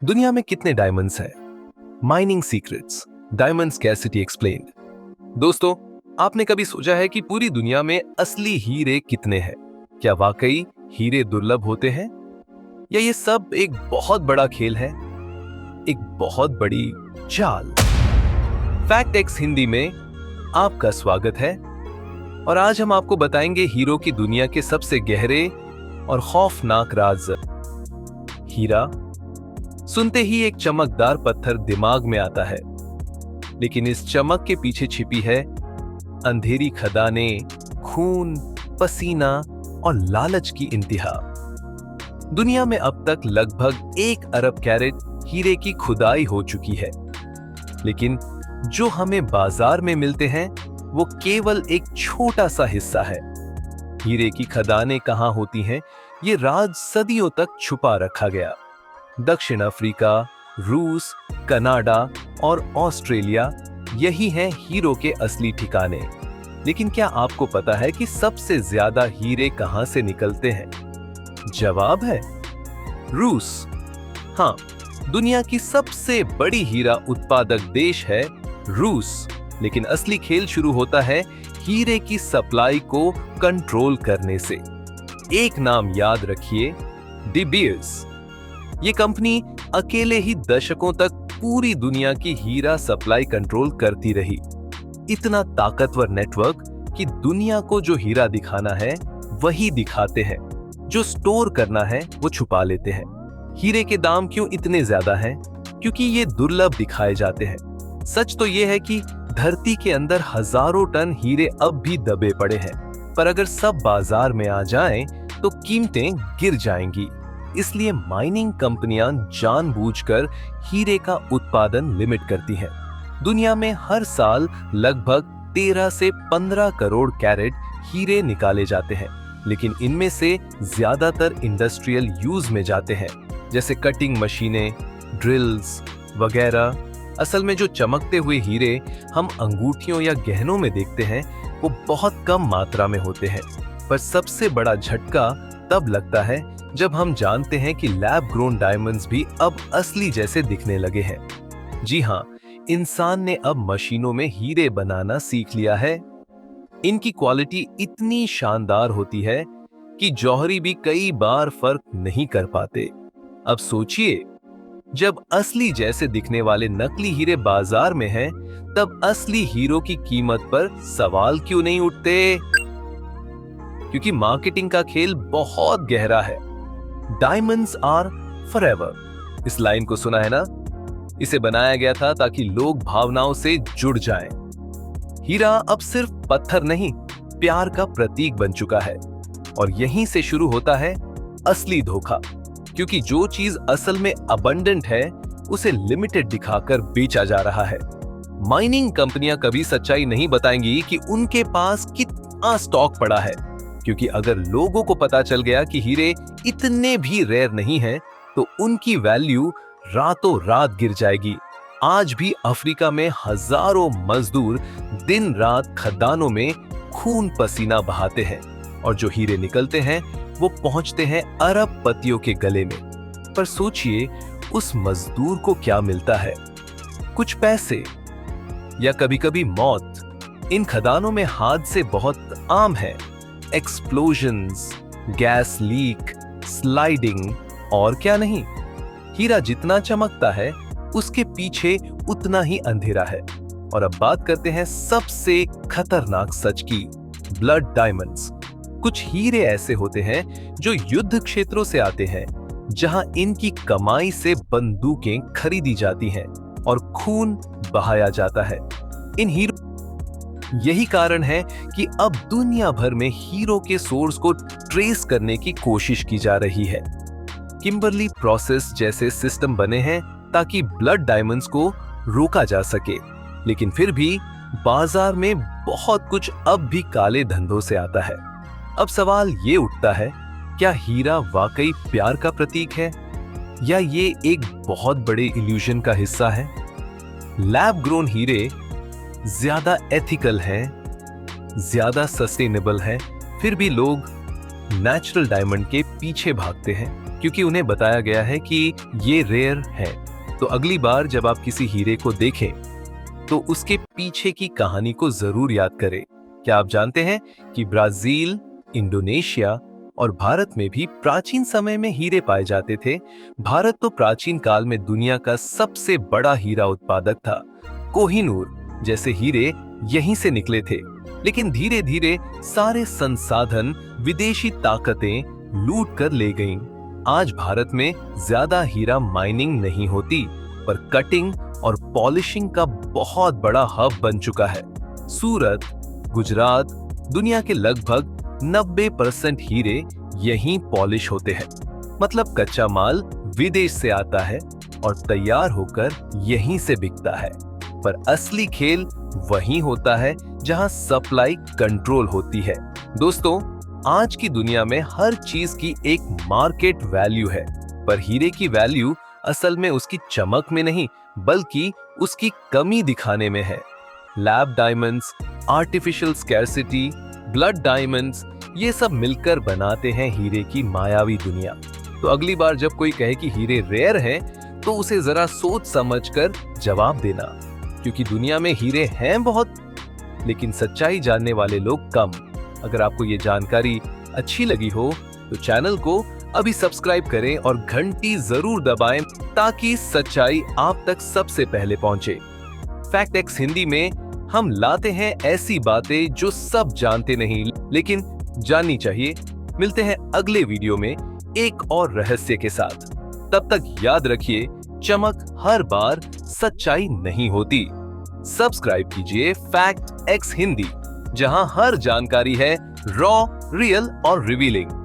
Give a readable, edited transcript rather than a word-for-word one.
दुनिया में कितने डायमंड्स हैं? Mining secrets, diamond scarcity explained. दोस्तों, आपने कभी सोचा है कि पूरी दुनिया में असली हीरे कितने हैं? क्या वाकई हीरे दुर्लभ होते हैं, या ये सब एक बहुत बड़ा खेल है, एक बहुत बड़ी चाल? फैक्ट एक्स हिंदी में आपका स्वागत है और आज हम आपको बताएंगे हीरो की दुनिया के सबसे गहरे और खौफनाक राज। हीरा सुनते ही एक चमकदार पत्थर दिमाग में आता है, लेकिन इस चमक के पीछे छिपी है अंधेरी खदानें, खून, पसीना और लालच की इंतहा। दुनिया में अब तक लगभग 1 अरब कैरेट हीरे की खुदाई हो चुकी है, लेकिन जो हमें बाजार में मिलते हैं वो केवल एक छोटा सा हिस्सा है। हीरे की खदानें कहां होती हैं, ये राज सदियों तक छुपा रखा गया। दक्षिण अफ्रीका, रूस, कनाडा और ऑस्ट्रेलिया, यही हैं हीरो के असली ठिकाने। लेकिन क्या आपको पता है कि सबसे ज्यादा हीरे कहां से निकलते हैं? जवाब है रूस। हाँ, दुनिया की सबसे बड़ी हीरा उत्पादक देश है रूस। लेकिन असली खेल शुरू होता है हीरे की सप्लाई को कंट्रोल करने से। एक नाम याद रखिए, डी बीयर्स। ये कंपनी अकेले ही दशकों तक पूरी दुनिया की हीरा सप्लाई कंट्रोल करती रही। इतना ताकतवर नेटवर्क कि दुनिया को जो हीरा दिखाना है वही दिखाते हैं, जो स्टोर करना है वो छुपा लेते हैं। हीरे के दाम क्यों इतने ज्यादा हैं? क्योंकि ये दुर्लभ दिखाए जाते हैं। सच तो ये है कि धरती के अंदर हजारों टन हीरे अब भी दबे पड़े हैं, पर अगर सब बाजार में आ जाएं तो कीमतें गिर जाएंगी। इसलिए माइनिंग कंपनियां जानबूझकर हीरे का उत्पादन लिमिट करती हैं। दुनिया में हर साल लगभग 13 से 15 करोड़ कैरेट हीरे निकाले जाते हैं, लेकिन इनमें से ज्यादातर इंडस्ट्रियल यूज में जाते हैं, जैसे कटिंग मशीनें, ड्रिल्स वगैरह। असल में जो चमकते हुए हीरे हम अंगूठियों या गहनों में देखते हैं वो बहुत कम मात्रा में होते हैं। पर सबसे बड़ा झटका तब लगता है जब हम जानते हैं कि लैब ग्रोन डायमंड्स भी अब असली जैसे दिखने लगे हैं। जी हाँ, इंसान ने अब मशीनों में हीरे बनाना सीख लिया है। इनकी क्वालिटी इतनी शानदार होती है कि जौहरी भी कई बार फर्क नहीं कर पाते। अब सोचिए, जब असली जैसे दिखने वाले नकली हीरे बाजार में हैं, तब असली हीरो की कीमत पर सवाल क्यों नहीं उठते? क्योंकि मार्केटिंग का खेल बहुत गहरा है। डायमंड्स आर फॉरएवर, इस लाइन को सुना है ना? इसे बनाया गया था ताकि लोग भावनाओं से जुड़ जाएं। हीरा अब सिर्फ पत्थर नहीं, प्यार का प्रतीक बन चुका है। और यहीं से शुरू होता है असली धोखा, क्योंकि जो चीज असल में अबंडेंट है उसे लिमिटेड दिखाकर बेचा जा रहा है। माइनिंग कंपनियां कभी सच्चाई नहीं बताएंगी कि उनके पास कितना स्टॉक पड़ा है, क्योंकि अगर लोगों को पता चल गया कि हीरे इतने भी रेयर नहीं हैं, तो उनकी वैल्यू रातों रात गिर जाएगी। आज भी अफ्रीका में हजारों मजदूर दिन रात खदानों में खून पसीना बहाते हैं, और जो हीरे निकलते हैं वो पहुंचते हैं अरबपतियों के गले में। पर सोचिए, उस मजदूर को क्या मिलता है? कुछ पैसे या कभी-कभी मौत। इन खदानों में हादसे बहुत आम हैं। एक्सप्लोजन्स, गैस लीक, स्लाइडिंग और क्या नहीं। हीरा जितना चमकता है उसके पीछे उतना ही अंधेरा है। और अब बात करते हैं सबसे खतरनाक सच की, ब्लड डायमंड्स। कुछ हीरे ऐसे होते हैं जो युद्ध क्षेत्रों से आते हैं, जहां इनकी कमाई से बंदूकें खरीदी जाती हैं और खून बहाया जाता है। इन हीरो यही कारण है कि अब दुनिया भर में हीरो के सोर्स को ट्रेस करने की कोशिश की जा रही है। किम्बरली प्रोसेस जैसे सिस्टम बने हैं ताकि ब्लड डायमंड्स को रोका जा सके, लेकिन फिर भी बाजार में बहुत कुछ अब भी काले धंधों से आता है। अब सवाल ये उठता है, क्या हीरा वाकई प्यार का प्रतीक है, या ये एक बहुत बड़े इल्यूजन का हिस्सा है? लैब ग्रोन हीरे ज्यादा एथिकल है, ज्यादा सस्टेनेबल है, फिर भी लोग नेचुरल डायमंड के पीछे भागते हैं। क्योंकि उन्हें बताया गया है कि ये रेयर है। तो अगली बार जब आप किसी हीरे को देखें तो उसके पीछे की कहानी को जरूर याद करें। क्या आप जानते हैं कि ब्राजील, इंडोनेशिया और भारत में भी प्राचीन समय में हीरे पाए जाते थे। भारत तो प्राचीन काल में दुनिया का सबसे बड़ा हीरा उत्पादक था। कोहिनूर जैसे हीरे यहीं से निकले थे। लेकिन धीरे धीरे सारे संसाधन विदेशी ताकतें लूट कर ले गईं। आज भारत में ज्यादा हीरा माइनिंग नहीं होती, पर कटिंग और पॉलिशिंग का बहुत बड़ा हब बन चुका है। सूरत, गुजरात, दुनिया के लगभग 90% हीरे यहीं पॉलिश होते हैं। मतलब कच्चा माल विदेश से आता है और तैयार होकर यहीं से बिकता है। पर असली खेल वहीं होता है जहां सप्लाई कंट्रोल होती है। दोस्तों, आज की दुनिया में हर चीज की एक मार्केट वैल्यू है, पर हीरे की वैल्यू असल में उसकी चमक में नहीं, बल्कि उसकी कमी दिखाने में है। Lab diamonds, artificial scarcity, blood diamonds, ये सब मिलकर बनाते हैं हीरे की मायावी दुनिया। तो अगली बार जब कोई कहे कि हीरे रेयर हैं, तो उसे जरा सोच समझकर जवाब देना, क्योंकि दुनिया में हीरे हैं बहुत, लेकिन सच्चाई जानने वाले लोग कम। अगर आपको ये जानकारी अच्छी लगी हो तो चैनल को अभी सब्सक्राइब करें और घंटी जरूर दबाएं ताकि सच्चाई आप तक सबसे पहले पहुंचे। फैक्ट एक्स हिंदी में हम लाते हैं ऐसी बातें जो सब जानते नहीं लेकिन जाननी चाहिए। मिलते हैं अगले वीडियो में एक और रहस्य के साथ। तब तक याद रखिए, चमक हर बार सच्चाई नहीं होती। सब्सक्राइब कीजिए फैक्ट एक्स हिंदी, जहां हर जानकारी है रॉ, रियल और रिवीलिंग।